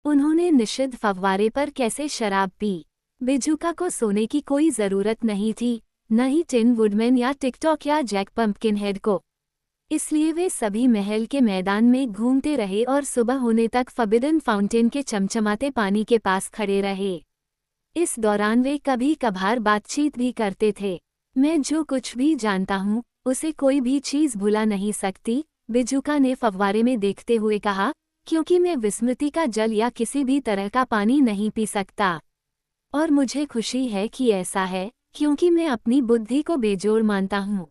उन्होंने निषिद्ध फव्वारे पर कैसे शराब पी। बिजुका को सोने की कोई जरूरत नहीं थी, न ही टिन वुडमैन या टिकटॉक या जैक पंपकिनहेड को। इसलिए वे सभी महल के मैदान में घूमते रहे और सुबह होने तक फॉरबिडन फाउंटेन के चमचमाते पानी के पास खड़े रहे। इस दौरान वे कभी कभार बातचीत भी करते थे। मैं जो कुछ भी जानता हूँ उसे कोई भी चीज़ भुला नहीं सकती, बिजुका ने फव्वारे में देखते हुए कहा, क्योंकि मैं विस्मृति का जल या किसी भी तरह का पानी नहीं पी सकता। और मुझे खुशी है कि ऐसा है, क्योंकि मैं अपनी बुद्धि को बेजोड़ मानता हूँ।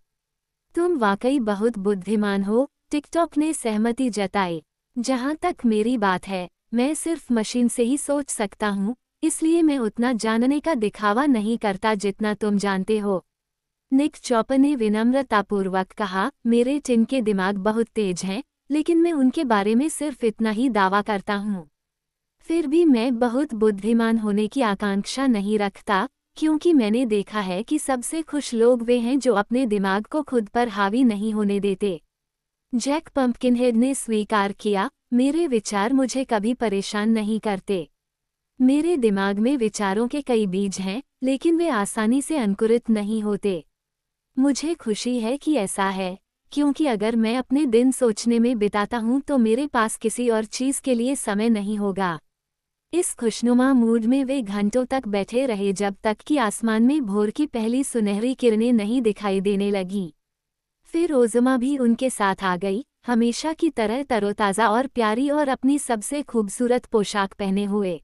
तुम वाकई बहुत बुद्धिमान हो, टिकटॉक ने सहमति जताई। जहाँ तक मेरी बात है, मैं सिर्फ मशीन से ही सोच सकता हूँ, इसलिए मैं उतना जानने का दिखावा नहीं करता जितना तुम जानते हो। निक चॉपर ने विनम्रतापूर्वक कहा, मेरे टिन के दिमाग बहुत तेज हैं, लेकिन मैं उनके बारे में सिर्फ इतना ही दावा करता हूँ। फिर भी मैं बहुत बुद्धिमान होने की आकांक्षा नहीं रखता, क्योंकि मैंने देखा है कि सबसे खुश लोग वे हैं जो अपने दिमाग को खुद पर हावी नहीं होने देते। जैक पंपकिनहेड ने स्वीकार किया, मेरे विचार मुझे कभी परेशान नहीं करते। मेरे दिमाग में विचारों के कई बीज हैं, लेकिन वे आसानी से अंकुरित नहीं होते। मुझे खुशी है कि ऐसा है, क्योंकि अगर मैं अपने दिन सोचने में बिताता हूँ तो मेरे पास किसी और चीज़ के लिए समय नहीं होगा। इस खुशनुमा मूड में वे घंटों तक बैठे रहे जब तक कि आसमान में भोर की पहली सुनहरी किरणें नहीं दिखाई देने लगीं। फिर ओज़मा भी उनके साथ आ गई, हमेशा की तरह तरोताज़ा और प्यारी और अपनी सबसे खूबसूरत पोशाक पहने हुए।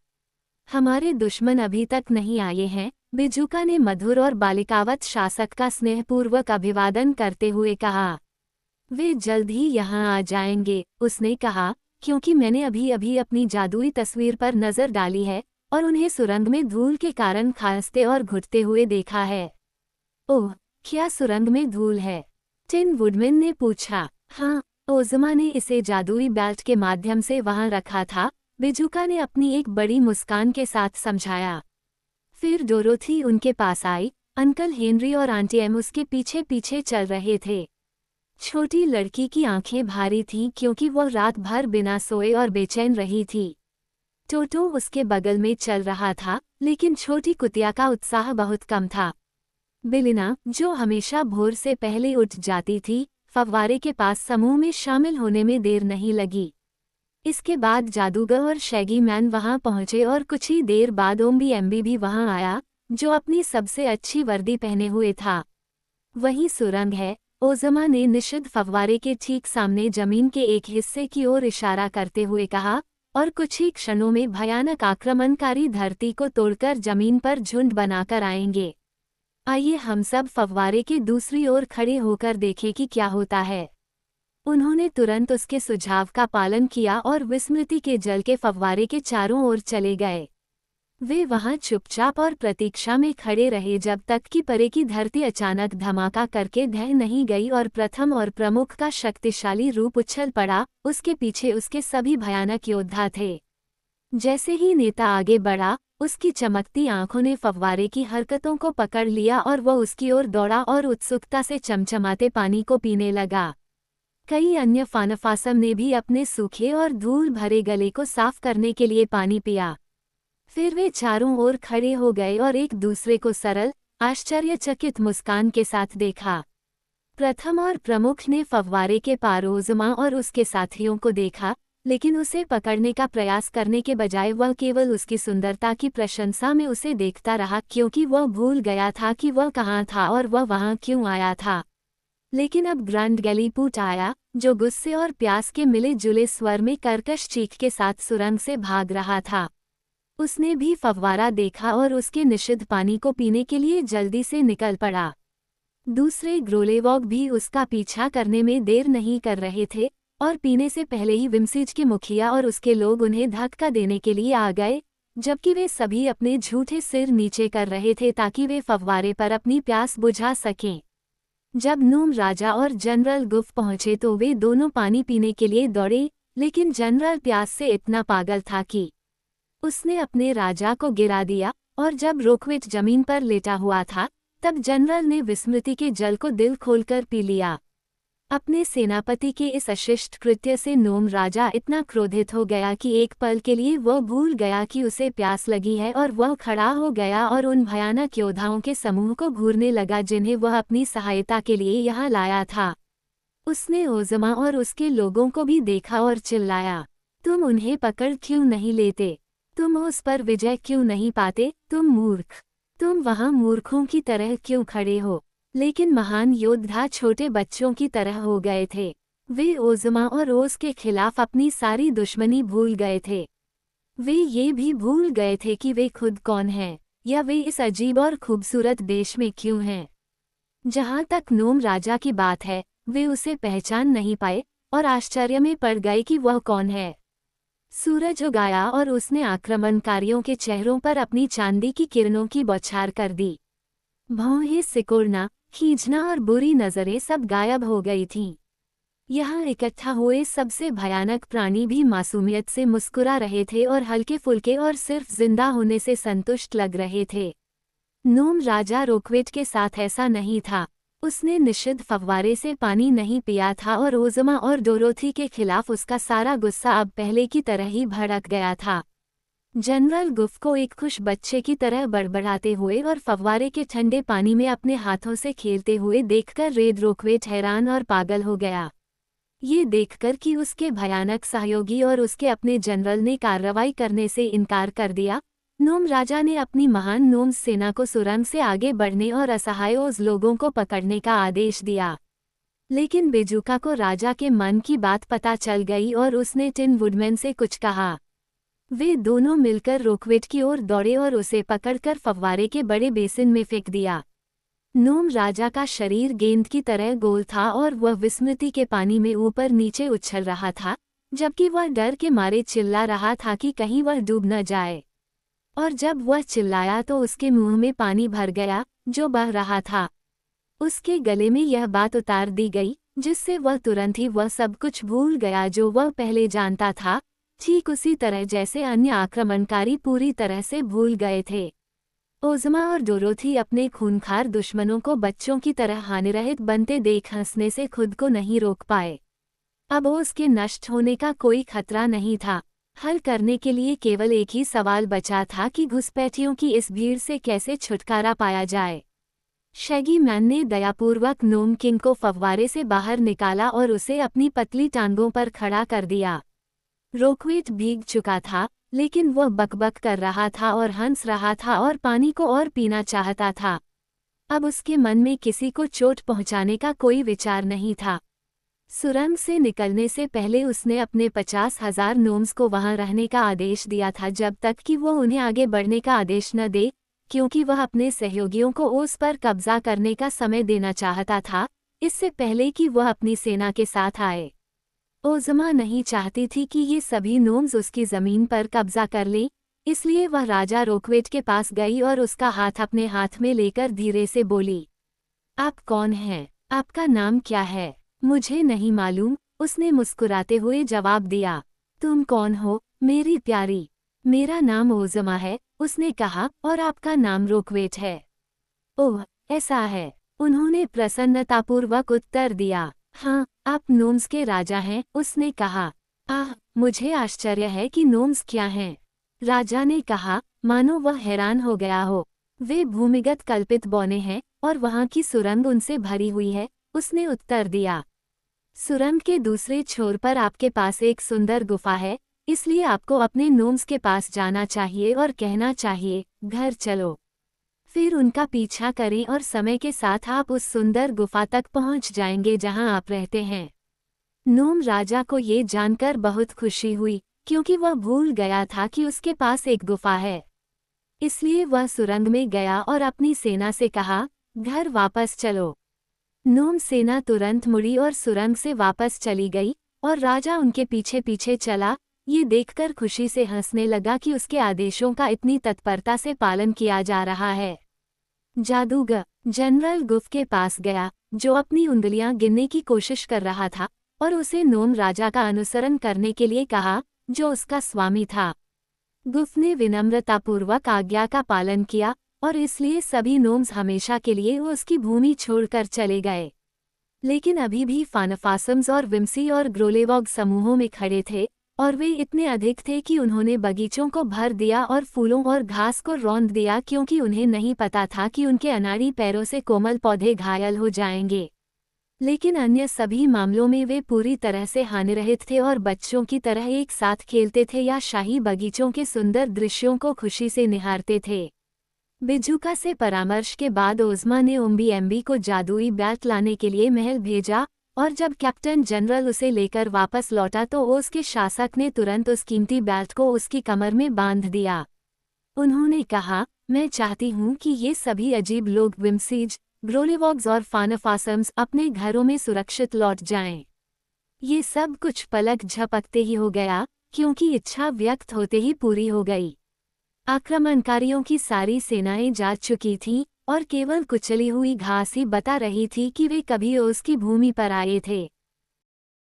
हमारे दुश्मन अभी तक नहीं आए हैं, बिजुका ने मधुर और बालिकावत शासक का स्नेहपूर्वक अभिवादन करते हुए कहा। वे जल्द ही यहाँ आ जाएंगे, उसने कहा, क्योंकि मैंने अभी अभी अपनी जादुई तस्वीर पर नजर डाली है और उन्हें सुरंग में धूल के कारण खांसते और घुटते हुए देखा है। ओह, क्या सुरंग में धूल है? टिन वुडमैन ने पूछा। हाँ, ओज़मा ने इसे जादुई बेल्ट के माध्यम से वहां रखा था, बिजुका ने अपनी एक बड़ी मुस्कान के साथ समझाया। फिर डोरोथी उनके पास आई, अंकल हेनरी और आंटी एम उसके पीछे पीछे चल रहे थे। छोटी लड़की की आंखें भारी थीं क्योंकि वह रात भर बिना सोए और बेचैन रही थी। टोटो उसके बगल में चल रहा था, लेकिन छोटी कुतिया का उत्साह बहुत कम था। बेलिना, जो हमेशा भोर से पहले उठ जाती थी, फव्वारे के पास समूह में शामिल होने में देर नहीं लगी। इसके बाद जादूगर और शैगी मैन वहां पहुंचे और कुछ ही देर बाद ओम्बी एम्बी भी वहां आया, जो अपनी सबसे अच्छी वर्दी पहने हुए था। वही सुरंग है, ओज़मा ने निषिद्ध फव्वारे के ठीक सामने जमीन के एक हिस्से की ओर इशारा करते हुए कहा, और कुछ ही क्षणों में भयानक आक्रमणकारी धरती को तोड़कर जमीन पर झुंड बनाकर आएंगे। आइए हम सब फव्वारे के दूसरी ओर खड़े होकर देखें कि क्या होता है। उन्होंने तुरंत उसके सुझाव का पालन किया और विस्मृति के जल के फव्वारे के चारों ओर चले गए। वे वहां चुपचाप और प्रतीक्षा में खड़े रहे जब तक कि परे की धरती अचानक धमाका करके ढह नहीं गई और प्रथम और प्रमुख का शक्तिशाली रूप उछल पड़ा। उसके पीछे उसके सभी भयानक योद्धा थे। जैसे ही नेता आगे बढ़ा, उसकी चमकती आंखों ने फव्वारे की हरकतों को पकड़ लिया और वह उसकी ओर दौड़ा और उत्सुकता से चमचमाते पानी को पीने लगा। कई अन्य फानफासम ने भी अपने सूखे और धूल भरे गले को साफ करने के लिए पानी पिया। फिर वे चारों ओर खड़े हो गए और एक दूसरे को सरल, आश्चर्यचकित मुस्कान के साथ देखा। प्रथम और प्रमुख ने फव्वारे के पार ओज़मा और उसके साथियों को देखा, लेकिन उसे पकड़ने का प्रयास करने के बजाय वह केवल उसकी सुंदरता की प्रशंसा में उसे देखता रहा, क्योंकि वह भूल गया था कि वह कहाँ था और वह वहाँ क्यों आया था। लेकिन अब ग्रैंड गैलीपूट आया, जो गुस्से और प्यास के मिले जुले स्वर में कर्कश चीख के साथ सुरंग से भाग रहा था। उसने भी फव्वारा देखा और उसके निषिद्ध पानी को पीने के लिए जल्दी से निकल पड़ा। दूसरे ग्रोलेवॉग भी उसका पीछा करने में देर नहीं कर रहे थे, और पीने से पहले ही विमसीज के मुखिया और उसके लोग उन्हें धक्का देने के लिए आ गए, जबकि वे सभी अपने झूठे सिर नीचे कर रहे थे ताकि वे फव्वारे पर अपनी प्यास बुझा सकें। जब नूम राजा और जनरल गुफ पहुंचे तो वे दोनों पानी पीने के लिए दौड़े, लेकिन जनरल प्यास से इतना पागल था कि उसने अपने राजा को गिरा दिया, और जब रोकविट जमीन पर लेटा हुआ था, तब जनरल ने विस्मृति के जल को दिल खोलकर पी लिया। अपने सेनापति के इस अशिष्ट कृत्य से नोम राजा इतना क्रोधित हो गया कि एक पल के लिए वह भूल गया कि उसे प्यास लगी है और वह खड़ा हो गया और उन भयानक योद्धाओं के समूह को घूरने लगा जिन्हें वह अपनी सहायता के लिए यहाँ लाया था। उसने ओज़मा और उसके लोगों को भी देखा और चिल्लाया, तुम उन्हें पकड़ क्यों नहीं लेते? तुम उस पर विजय क्यों नहीं पाते? तुम मूर्ख! तुम वहाँ मूर्खों की तरह क्यों खड़े हो? लेकिन महान योद्धा छोटे बच्चों की तरह हो गए थे। वे ओज़मा और ओस के खिलाफ अपनी सारी दुश्मनी भूल गए थे। वे ये भी भूल गए थे कि वे खुद कौन हैं, या वे इस अजीब और खूबसूरत देश में क्यों हैं। जहाँ तक नोम राजा की बात है, वे उसे पहचान नहीं पाए और आश्चर्य में पड़ गए कि वह कौन है। सूरज उगाया और उसने आक्रमणकारियों के चेहरों पर अपनी चांदी की किरणों की बौछार कर दी। भौहें सिकुड़ना, खींचना और बुरी नज़रें सब गायब हो गई थीं। यहाँ इकट्ठा हुए सबसे भयानक प्राणी भी मासूमियत से मुस्कुरा रहे थे और हल्के फुल्के और सिर्फ जिंदा होने से संतुष्ट लग रहे थे। नोम राजा रोक्वेट के साथ ऐसा नहीं था। उसने निषिद्ध फव्वारे से पानी नहीं पिया था और ओज़मा और डोरोथी के खिलाफ उसका सारा गुस्सा अब पहले की तरह ही भड़क गया था। जनरल गुफ को एक खुश बच्चे की तरह बड़बड़ाते हुए और फव्वारे के ठंडे पानी में अपने हाथों से खेलते हुए देखकर रेड रोक्वेट हैरान और पागल हो गया। ये देखकर कि उसके भयानक सहयोगी और उसके अपने जनरल ने कार्रवाई करने से इनकार कर दिया, नोम राजा ने अपनी महान नोम सेना को सुरंग से आगे बढ़ने और असहाय उस लोगों को पकड़ने का आदेश दिया। लेकिन बेजुका को राजा के मन की बात पता चल गई और उसने टिन वुडमैन से कुछ कहा। वे दोनों मिलकर रोक्वेट की ओर दौड़े और उसे पकड़कर फव्वारे के बड़े बेसिन में फेंक दिया। नोम राजा का शरीर गेंद की तरह गोल था और वह विस्मृति के पानी में ऊपर नीचे उछल रहा था, जबकि वह डर के मारे चिल्ला रहा था कि कहीं वह डूब न जाए। और जब वह चिल्लाया तो उसके मुंह में पानी भर गया, जो बह रहा था। उसके गले में यह बात उतार दी गई, जिससे वह तुरंत ही वह सब कुछ भूल गया जो वह पहले जानता था, ठीक उसी तरह जैसे अन्य आक्रमणकारी पूरी तरह से भूल गए थे। ओज़मा और डोरोथी अपने खूंखार दुश्मनों को बच्चों की तरह हानिरहित बनते देख हंसने से खुद को नहीं रोक पाए। अब उसके नष्ट होने का कोई खतरा नहीं था। हल करने के लिए केवल एक ही सवाल बचा था कि घुसपैठियों की इस भीड़ से कैसे छुटकारा पाया जाए। शैगी मैन ने दयापूर्वक नोम किंग को फव्वारे से बाहर निकाला और उसे अपनी पतली टांगों पर खड़ा कर दिया। रोक्वेट भीग चुका था, लेकिन वह बकबक कर रहा था और हंस रहा था और पानी को और पीना चाहता था। अब उसके मन में किसी को चोट पहुंचाने का कोई विचार नहीं था। सुरंग से निकलने से पहले उसने अपने 50,000 नोम्स को वहां रहने का आदेश दिया था जब तक कि वह उन्हें आगे बढ़ने का आदेश न दे, क्योंकि वह अपने सहयोगियों को ओस पर कब्जा करने का समय देना चाहता था, इससे पहले कि वह अपनी सेना के साथ आए। ओज़मा नहीं चाहती थी कि ये सभी नोम्स उसकी ज़मीन पर कब्जा कर लें, इसलिए वह राजा रोक्वेट के पास गई और उसका हाथ अपने हाथ में लेकर धीरे से बोली, आप कौन हैं? आपका नाम क्या है? मुझे नहीं मालूम, उसने मुस्कुराते हुए जवाब दिया। तुम कौन हो, मेरी प्यारी? मेरा नाम ओज़मा है, उसने कहा, और आपका नाम रोक्वेट है। ओह, ऐसा है, उन्होंने प्रसन्नतापूर्वक उत्तर दिया। हाँ, आप नोम्स के राजा हैं, उसने कहा। आह, मुझे आश्चर्य है कि नोम्स क्या हैं? राजा ने कहा, मानो वह हैरान हो गया हो। वे भूमिगत कल्पित बौने हैं, और वहाँ की सुरंग उनसे भरी हुई है, उसने उत्तर दिया। सुरंग के दूसरे छोर पर आपके पास एक सुंदर गुफा है, इसलिए आपको अपने नोम्स के पास जाना चाहिए और कहना चाहिए, घर चलो। फिर उनका पीछा करें और समय के साथ आप उस सुंदर गुफा तक पहुंच जाएंगे जहां आप रहते हैं। नोम राजा को ये जानकर बहुत खुशी हुई, क्योंकि वह भूल गया था कि उसके पास एक गुफा है। इसलिए वह सुरंग में गया और अपनी सेना से कहा, घर वापस चलो। नोम सेना तुरंत मुड़ी और सुरंग से वापस चली गई, और राजा उनके पीछे पीछे चला, ये देखकर खुशी से हंसने लगा कि उसके आदेशों का इतनी तत्परता से पालन किया जा रहा है। जादूगर जनरल गुफ के पास गया, जो अपनी उंगलियां गिनने की कोशिश कर रहा था, और उसे नोम राजा का अनुसरण करने के लिए कहा, जो उसका स्वामी था। गुफ ने विनम्रतापूर्वक आज्ञा का पालन किया, और इसलिए सभी नोम्स हमेशा के लिए उसकी भूमि छोड़कर चले गए। लेकिन अभी भी फानफासम्स और विम्सी और ग्रोलेवॉग समूहों में खड़े थे, और वे इतने अधिक थे कि उन्होंने बगीचों को भर दिया और फूलों और घास को रौंद दिया, क्योंकि उन्हें नहीं पता था कि उनके अनाड़ी पैरों से कोमल पौधे घायल हो जाएंगे। लेकिन अन्य सभी मामलों में वे पूरी तरह से हानिरहित थे और बच्चों की तरह एक साथ खेलते थे या शाही बगीचों के सुंदर दृश्यों को खुशी से निहारते थे। बिजूका से परामर्श के बाद ओज़मा ने उम्बीएम्बी को जादुई बैट लाने के लिए महल भेजा, और जब कैप्टन जनरल उसे लेकर वापस लौटा तो ओज़ के शासक ने तुरंत उस कीमती बैट को उसकी कमर में बांध दिया। उन्होंने कहा, मैं चाहती हूँ कि ये सभी अजीब लोग विम्सीज, ग्रोलेवॉग्स और फानफासम्स अपने घरों में सुरक्षित लौट जाएं। ये सब कुछ पलक झपकते ही हो गया, क्योंकि इच्छा व्यक्त होते ही पूरी हो गई। आक्रमणकारियों की सारी सेनाएं जा चुकी थीं, और केवल कुचली हुई घास ही बता रही थी कि वे कभी ओज़ की भूमि पर आए थे।